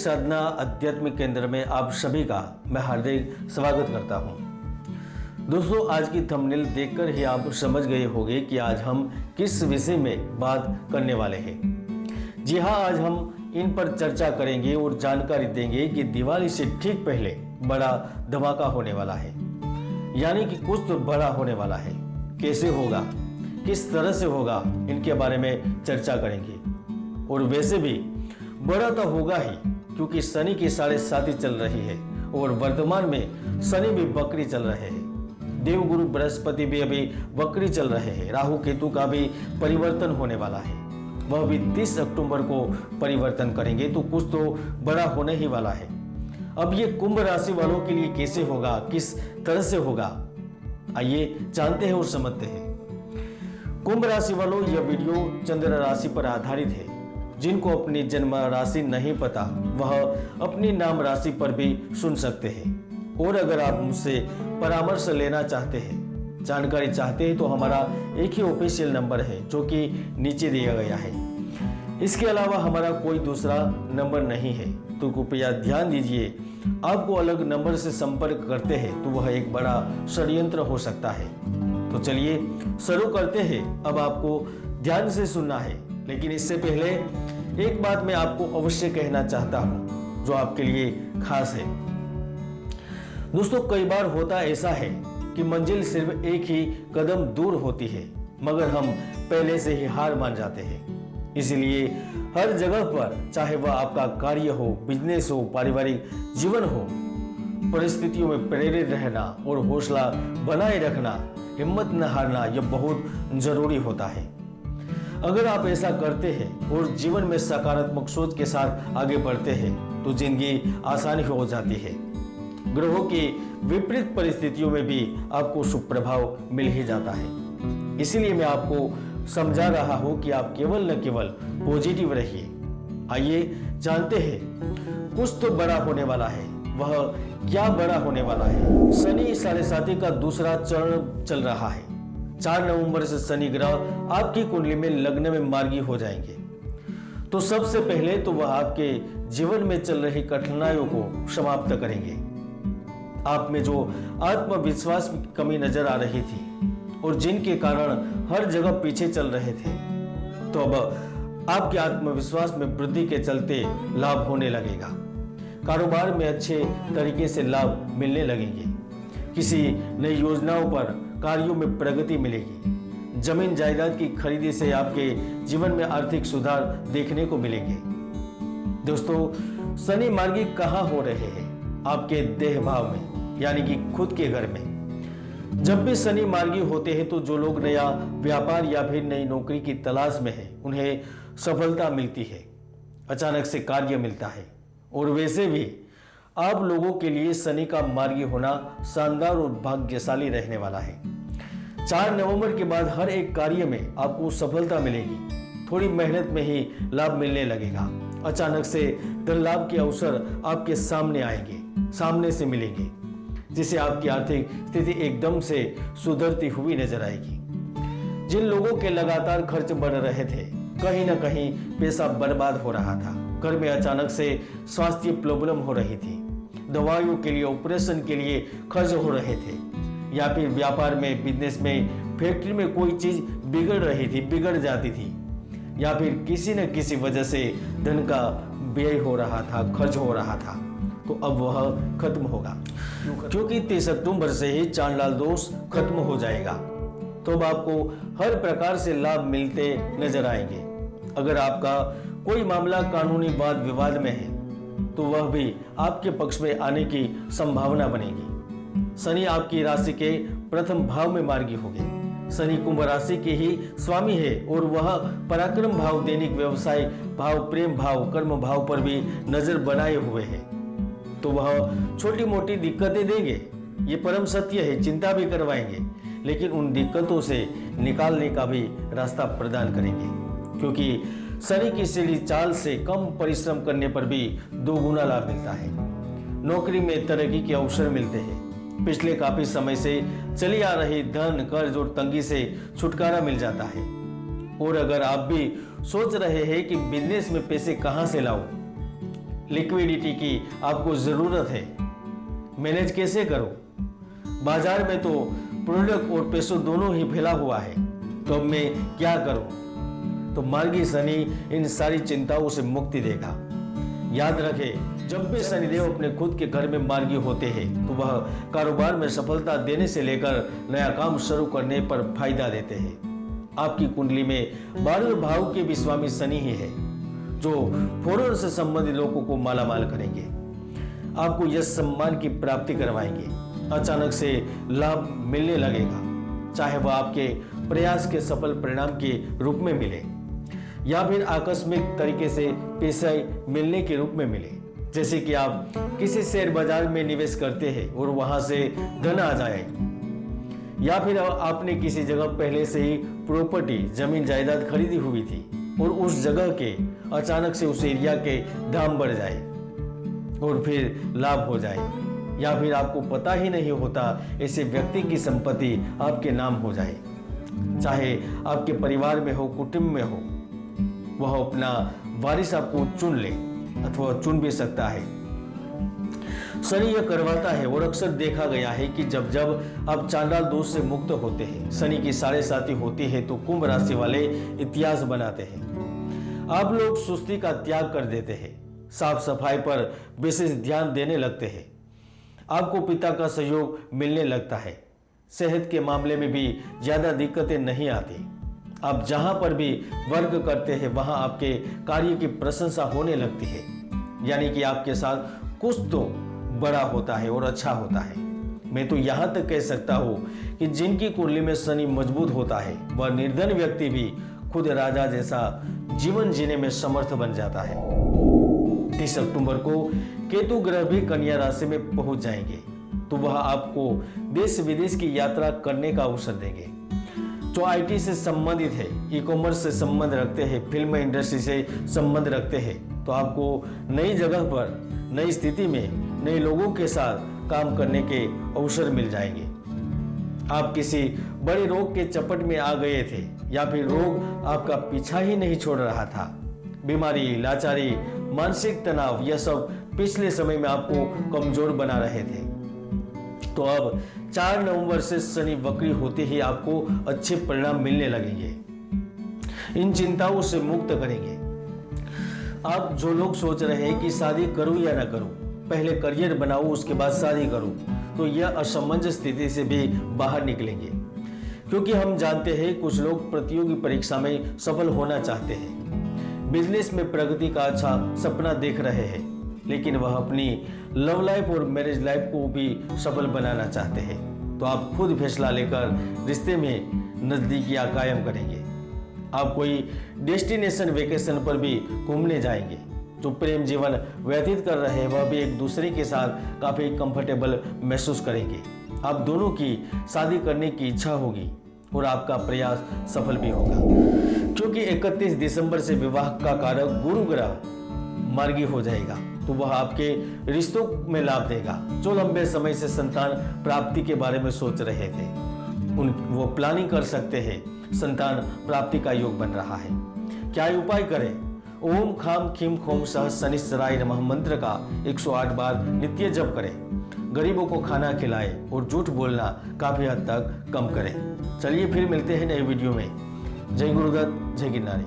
साधना आध्यात्मिक केंद्र में आप सभी का मैं हार्दिक स्वागत करता हूं। दोस्तों, आज की थंबनेल देखकर ही आप समझ गए होंगे कि आज हम किस विषय में बात करने वाले हैं। जी हाँ, आज हम इन पर चर्चा करेंगे और जानकारी देंगे कि दिवाली से ठीक पहले बड़ा धमाका होने वाला है, यानी कि कुछ तो बड़ा होने वाला है। कैसे होगा, किस तरह से होगा, इनके बारे में चर्चा करेंगे। और वैसे भी बड़ा तो होगा ही, क्योंकि शनि की 7.5 चल रही है और वर्तमान में शनि भी वक्री चल रहे हैं। देवगुरु बृहस्पति भी अभी वक्री चल रहे हैं। राहु केतु का भी परिवर्तन होने वाला है, वह भी 30 अक्टूबर को परिवर्तन करेंगे, तो कुछ तो बड़ा होने ही वाला है। अब ये कुंभ राशि वालों के लिए कैसे होगा, किस तरह से होगा, आइए जानते हैं और समझते हैं। कुंभ राशि वालों, यह वीडियो चंद्र राशि पर आधारित है। जिनको अपनी जन्म राशि नहीं पता, वह अपनी नाम राशि पर भी सुन सकते हैं। और अगर आप मुझसे परामर्श लेना चाहते हैं, जानकारी चाहते हैं, तो हमारा एक ही ऑफिशियल नंबर है जो कि नीचे दिया गया है। इसके अलावा हमारा कोई दूसरा नंबर नहीं है, तो कृपया ध्यान दीजिए। आपको अलग नंबर से संपर्क करते हैं तो वह एक बड़ा षड्यंत्र हो सकता है। तो चलिए शुरू करते हैं। अब आपको ध्यान से सुनना है, लेकिन इससे पहले एक बात मैं आपको अवश्य कहना चाहता हूं जो आपके लिए खास है। दोस्तों, कई बार होता ऐसा है कि मंजिल सिर्फ एक ही कदम दूर होती है, मगर हम पहले से ही हार मान जाते हैं। इसलिए हर जगह पर, चाहे वह आपका कार्य हो, बिजनेस हो, पारिवारिक जीवन हो, परिस्थितियों में प्रेरित रहना और हौसला बनाए रखना, हिम्मत न हारना, यह बहुत जरूरी होता है। अगर आप ऐसा करते हैं और जीवन में सकारात्मक सोच के साथ आगे बढ़ते हैं तो जिंदगी आसानी हो जाती है। ग्रहों की विपरीत परिस्थितियों में भी आपको शुभ प्रभाव मिल ही जाता है। इसीलिए मैं आपको समझा रहा हूं कि आप केवल न केवल पॉजिटिव रहिए। आइए जानते हैं, कुछ तो बड़ा होने वाला है। वह क्या बड़ा होने वाला है? शनि 7.5 का दूसरा चरण चल रहा है। 4 नवंबर से शनि ग्रह आपकी कुंडली में लग्न में मार्गी हो जाएंगे। तो सबसे पहले तो वह आपके जीवन में चल रही कठिनाइयों को समाप्त करेंगे। आप में जो आत्मविश्वास की कमी नजर आ रही थी और जिनके कारण हर जगह पीछे चल रहे थे, तो अब आपके आत्मविश्वास में वृद्धि के चलते लाभ होने लगेगा। कारोबार में अच्छे तरीके से लाभ मिलने लगेंगे। किसी नई योजनाओं पर कार्यों में प्रगति मिलेगी। जमीन जायदाद की खरीदी से आपके जीवन में आर्थिक सुधार देखने को मिलेंगे। दोस्तों, शनि मार्गी कहाँ हो रहे हैं? आपके देह भाव में, यानी कि खुद के घर में। जब भी शनि मार्गी होते हैं तो जो लोग नया व्यापार या फिर नई नौकरी की तलाश में है, उन्हें सफलता मिलती है, अचानक से कार्य मिलता है। और वैसे भी आप लोगों के लिए शनि का मार्गी होना शानदार और भाग्यशाली रहने वाला है। 4 नवंबर के बाद हर एक कार्य में आपको सफलता मिलेगी। थोड़ी मेहनत में ही लाभ मिलने लगेगा। अचानक से धन लाभ के अवसर आपके सामने आएंगे, सामने से मिलेंगे, जिससे आपकी आर्थिक स्थिति एकदम से सुधरती हुई नजर आएगी। जिन लोगों के लगातार खर्च बढ़ रहे थे, कहीं ना कहीं पैसा बर्बाद हो रहा था, घर में अचानक से स्वास्थ्य प्रॉब्लम हो रही थी, दवाइयों के लिए, ऑपरेशन के लिए खर्च हो रहे थे, या फिर व्यापार में, बिजनेस में, फैक्ट्री में कोई चीज बिगड़ रही थी, बिगड़ जाती थी, या फिर किसी न किसी वजह से धन का व्यय हो रहा था, खर्च हो रहा था, तो अब वह खत्म होगा। क्योंकि 30 अक्टूबर से ही चांडाल दोष खत्म हो जाएगा। तो अब आपको हर प्रकार से लाभ मिलते नजर आएंगे। अगर आपका कोई मामला कानूनी वाद विवाद में है तो वह भी आपके पक्ष में आने की संभावना बनेगी। शनि आपकी राशि के प्रथम भाव में मार्गी होंगे। शनि कुंभ राशि के ही स्वामी है और वह पराक्रम भाव, दैनिक व्यवसाय भाव, प्रेम भाव, कर्म भाव पर भी नजर बनाए हुए है। तो वह छोटी मोटी दिक्कतें देंगे, ये परम सत्य है, चिंता भी करवाएंगे, लेकिन उन दिक्कतों से निकालने का भी रास्ता प्रदान करेंगे। क्योंकि शनि की सीढ़ी चाल से कम परिश्रम करने पर भी 2 गुना लाभ मिलता है। नौकरी में तरक्की के अवसर मिलते हैं। पिछले काफी समय से चली आ रही धन, कर्ज और तंगी से छुटकारा मिल जाता है। और अगर आप भी सोच रहे हैं कि बिजनेस में पैसे कहां से लाऊं, लिक्विडिटी की आपको ज़रूरत है। मैनेज कैसे करो? बाजार में तो प्रोडक्ट और पैसों दोनों ही फैला हुआ है, तो अब मैं क्या करूं? तो मार्गी शनि इन सारी चिंताओं से मुक्ति देगा। याद रखें, जब भी शनिदेव अपने खुद के घर में मार्गी होते हैं तो वह कारोबार में सफलता देने से लेकर नया काम शुरू करने पर फायदा देते हैं। आपकी कुंडली में 12वें भाव के भी स्वामी शनि ही है, जो फॉरेन से संबंधित लोगों को मालामाल करेंगे, आपको यश सम्मान की प्राप्ति करवाएंगे। अचानक से लाभ मिलने लगेगा, चाहे वह आपके प्रयास के सफल परिणाम के रूप में मिले या फिर आकस्मिक तरीके से पैसा मिलने के रूप में मिले। जैसे कि आप किसी शेयर बाजार में निवेश करते हैं और वहां से धन आ जाए, या फिर आपने किसी जगह पहले से ही प्रॉपर्टी जमीन जायदाद खरीदी हुई थी और उस जगह के अचानक से उस एरिया के दाम बढ़ जाए और फिर लाभ हो जाए, या फिर आपको पता ही नहीं होता ऐसे व्यक्ति की संपत्ति आपके नाम हो जाए, चाहे आपके परिवार में हो, कुटुंब में हो, वह अपना वारिस आपको चुन ले अथवा चुन भी सकता है। शनि यह करवाता है और अक्सर देखा गया है कि जब जब आप चांडाल दोष से मुक्त होते हैं, शनि की साढ़े साथी होती है, तो कुंभ राशि वाले इतिहास बनाते हैं। आप लोग सुस्ती का त्याग कर देते हैं, साफ सफाई पर विशेष ध्यान देने लगते हैं, आपको पिता का सहयोग मिलने लगता है, सेहत के मामले में भी ज्यादा दिक्कतें नहीं आती। आप जहां पर भी वर्क करते हैं वहां आपके कार्य की प्रशंसा होने लगती है, यानी कि आपके साथ कुछ तो बड़ा होता है और अच्छा होता है। मैं तो यहां तक कह सकता हूं कि जिनकी कुंडली में शनि मजबूत होता है वह निर्धन व्यक्ति भी खुद राजा जैसा जीवन जीने में समर्थ बन जाता है। 30 अक्टूबर को केतु ग्रह भी कन्या राशि में पहुंच जाएंगे, तो वह आपको देश विदेश की यात्रा करने का अवसर देंगे। जो आईटी से संबंधित है, ई कॉमर्स से संबंध रखते हैं, फिल्म इंडस्ट्री से संबंध रखते हैं, तो आपको नई जगह पर, नई स्थिति में, नए लोगों के साथ काम करने के अवसर मिल जाएंगे। आप किसी बड़े रोग के चपेट में आ गए थे या फिर रोग आपका पीछा ही नहीं छोड़ रहा था, बीमारी, लाचारी, मानसिक तनाव, यह सब पिछले समय में आपको कमजोर बना रहे थे, तो अब 4 नवंबर से शनि वक्री होते ही आपको अच्छे परिणाम मिलने लगेंगे। इन चिंताओं से मुक्त करेंगे। आप जो लोग सोच रहे हैं कि शादी करूं या ना करूं, पहले करियर बनाऊं उसके बाद शादी करूं, तो यह असमंजस स्थिति से भी बाहर निकलेंगे, क्योंकि हम जानते हैं कुछ लोग प्रतियोगी परीक्षा में सफल होना चाहते हैं, बिजनेस में प्रगति का अच्छा सपना देख रहे हैं, लेकिन वह अपनी लव लाइफ और मैरिज लाइफ को भी सफल बनाना चाहते हैं, तो आप खुद फैसला लेकर रिश्ते में नजदीकियां कायम करेंगे। आप कोई डेस्टिनेशन वेकेशन पर भी घूमने जाएंगे। जो प्रेम जीवन व्यतीत कर रहे हैं वह भी एक दूसरे के साथ काफी कंफर्टेबल महसूस करेंगे। आप दोनों की शादी करने की इच्छा होगी और आपका प्रयास सफल भी होगा, क्योंकि 31 दिसंबर से विवाह का कारक गुरु ग्रह मार्गी हो जाएगा, तो वह आपके रिश्तों में लाभ देगा। जो लंबे समय से संतान प्राप्ति के बारे में सोच रहे थे वो प्लानिंग कर सकते हैं, संतान प्राप्ति का योग बन रहा है। क्या उपाय करें? ओम खाम खीम खोम सह शनिश्चराय नमः मंत्र का 108 बार नित्य जप करें। गरीबों को खाना खिलाएं और झूठ बोलना काफी हद तक कम करें। चलिए फिर मिलते हैं नए वीडियो में। जय गुरुदत्त, जय गिरनारी।